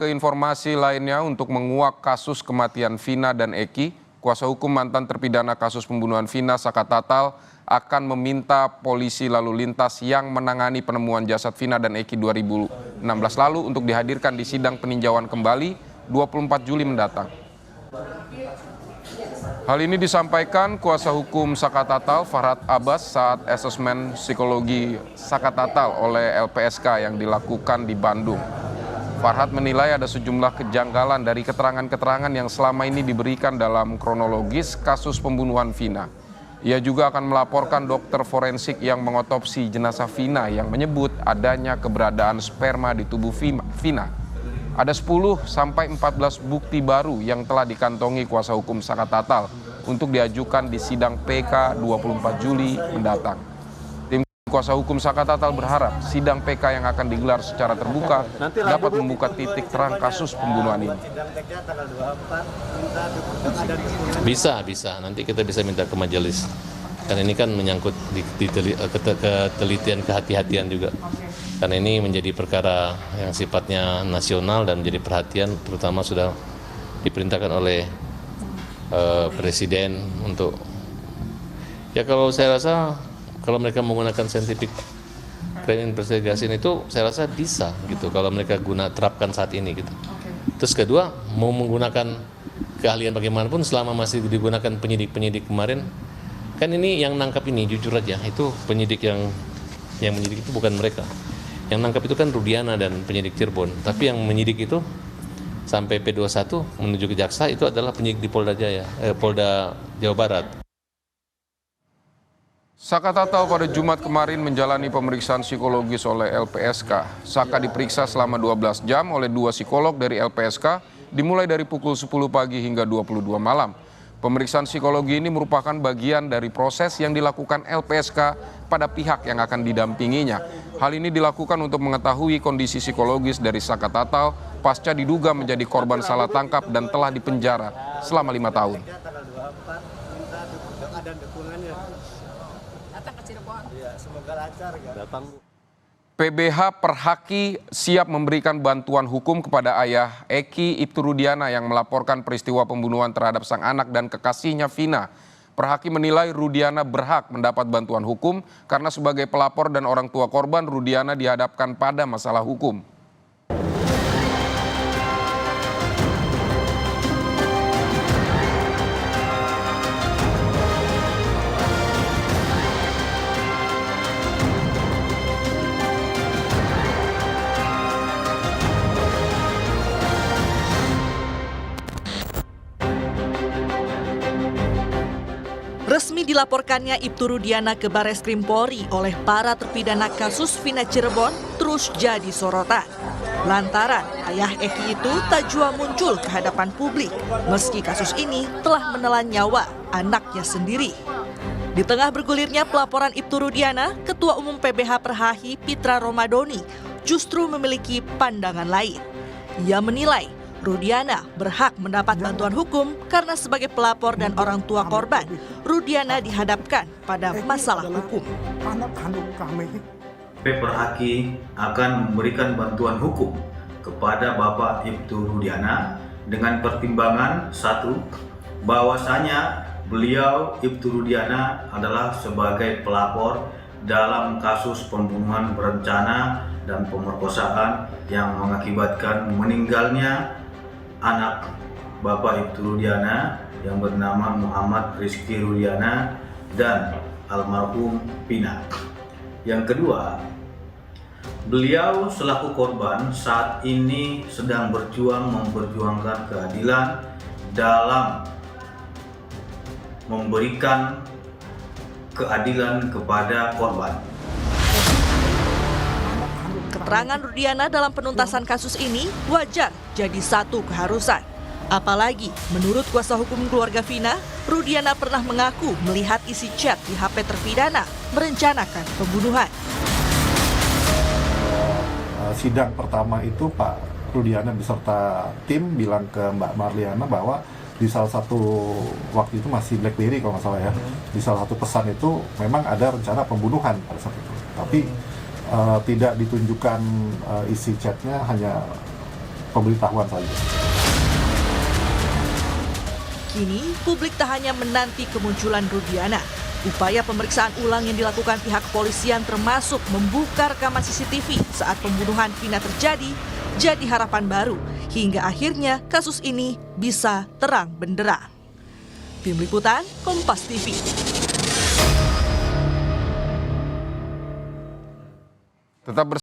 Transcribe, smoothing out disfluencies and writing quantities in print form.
Ke informasi lainnya, untuk menguak kasus kematian Vina dan Eki, kuasa hukum mantan terpidana kasus pembunuhan Vina Saka Tatal akan meminta polisi lalu lintas yang menangani penemuan jasad Vina dan Eki 2016 lalu untuk dihadirkan di sidang peninjauan kembali 24 Juli mendatang. Hal ini disampaikan kuasa hukum Saka Tatal Farhad Abbas saat asesmen psikologi Saka Tatal oleh LPSK yang dilakukan di Bandung. Farhad menilai ada sejumlah kejanggalan dari keterangan-keterangan yang selama ini diberikan dalam kronologis kasus pembunuhan Vina. Ia juga akan melaporkan dokter forensik yang mengotopsi jenazah Vina yang menyebut adanya keberadaan sperma di tubuh Vina. Ada 10 sampai 14 bukti baru yang telah dikantongi kuasa hukum Saka Tatal untuk diajukan di sidang PK 24 Juli mendatang. Kuasa hukum Saka Tatal berharap sidang PK yang akan digelar secara terbuka dapat membuka titik terang kasus pembunuhan ini. Bisa. Nanti kita bisa minta ke majelis. Karena ini kan menyangkut ketelitian, kehati-hatian juga. Karena ini menjadi perkara yang sifatnya nasional dan menjadi perhatian, terutama sudah diperintahkan oleh Presiden untuk, ya kalau saya rasa, kalau mereka menggunakan scientific crime investigation itu saya rasa bisa gitu kalau mereka terapkan saat ini gitu. Terus kedua, mau menggunakan keahlian bagaimanapun selama masih digunakan penyidik kemarin, kan ini yang nangkap ini jujur aja itu penyidik yang menyidik itu bukan mereka. Yang nangkap itu kan Rudiana dan penyidik Cirebon, tapi yang menyidik itu sampai P21 menuju ke jaksa itu adalah penyidik di Polda Jawa Barat. Saka Tatal pada Jumat kemarin menjalani pemeriksaan psikologis oleh LPSK. Saka diperiksa selama 12 jam oleh 2 psikolog dari LPSK, dimulai dari pukul 10 pagi hingga 22 malam. Pemeriksaan psikologi ini merupakan bagian dari proses yang dilakukan LPSK pada pihak yang akan didampinginya. Hal ini dilakukan untuk mengetahui kondisi psikologis dari Saka Tatal pasca diduga menjadi korban salah tangkap dan telah dipenjara selama 5 tahun. PBH Perhaki siap memberikan bantuan hukum kepada ayah Eki Ibtu Rudiana yang melaporkan peristiwa pembunuhan terhadap sang anak dan kekasihnya Vina. Perhaki menilai Rudiana berhak mendapat bantuan hukum karena sebagai pelapor dan orang tua korban, Rudiana dihadapkan pada masalah hukum. Resmi dilaporkannya Ibtu Rudiana ke Barreskrim Polri oleh para terpidana kasus Vina Cirebon terus jadi sorotan. Lantaran ayah Eki itu tak jua muncul ke hadapan publik, meski kasus ini telah menelan nyawa anaknya sendiri. Di tengah bergulirnya pelaporan Ibtu Rudiana, Ketua Umum PBH Perhaki Pitra Romadoni justru memiliki pandangan lain. Ia menilai Rudiana berhak mendapat bantuan hukum karena sebagai pelapor dan orang tua korban, Rudiana dihadapkan pada masalah hukum. Perhaki akan memberikan bantuan hukum kepada Bapak Ibtu Rudiana dengan pertimbangan satu, bahwasanya beliau Ibtu Rudiana adalah sebagai pelapor dalam kasus pembunuhan berencana dan pemerkosaan yang mengakibatkan meninggalnya anak Bapak Ibtu Rudiana yang bernama Muhammad Rizky Rudiana dan almarhum Vina. Yang kedua, beliau selaku korban saat ini sedang memperjuangkan keadilan dalam memberikan keadilan kepada korban. Keterangan Rudiana dalam penuntasan kasus ini wajar jadi satu keharusan. Apalagi menurut kuasa hukum keluarga Vina, Rudiana pernah mengaku melihat isi chat di HP terpidana merencanakan pembunuhan. Sidang pertama itu Pak Rudiana beserta tim bilang ke Mbak Marliana bahwa di salah satu waktu itu masih BlackBerry kalau nggak salah ya, di salah satu pesan itu memang ada rencana pembunuhan pada saat itu. Tapi tidak ditunjukkan isi chatnya, hanya pemberitahuan saja. Kini, publik tak hanya menanti kemunculan Rudiana. Upaya pemeriksaan ulang yang dilakukan pihak kepolisian termasuk membuka rekaman CCTV saat pembunuhan Vina terjadi, jadi harapan baru hingga akhirnya kasus ini bisa terang benderang. Tim Liputan, Kompas TV. Tetap bersama